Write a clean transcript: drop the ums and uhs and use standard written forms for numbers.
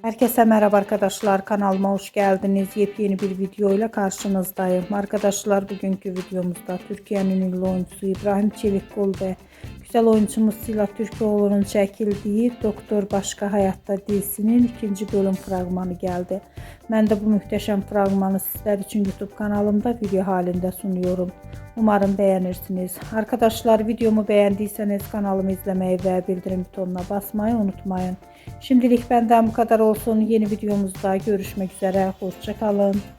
Herkese merhaba arkadaşlar, kanalıma hoş geldiniz. Yepyeni bir video ile karşınızdayım. Arkadaşlar, bugünkü videomuzda Türkiye'nin ünlü oyuncusu İbrahim Çevikol ve güzel oyuncumuz Sıla Türkoğlu'nun çekildiği Doktor Başka Hayatta dizisinin ikinci bölüm fragmanı geldi. Ben de bu muhteşem fragmanı sizler için YouTube kanalımda video halinde sunuyorum. Umarım beğenirsiniz. Arkadaşlar, videomu beğendiyseniz kanalımı izlemeyi ve bildirim butonuna basmayı unutmayın. Şimdilik benden bu kadar olsun. Yeni videomuzda görüşmek üzere. Hoşça kalın.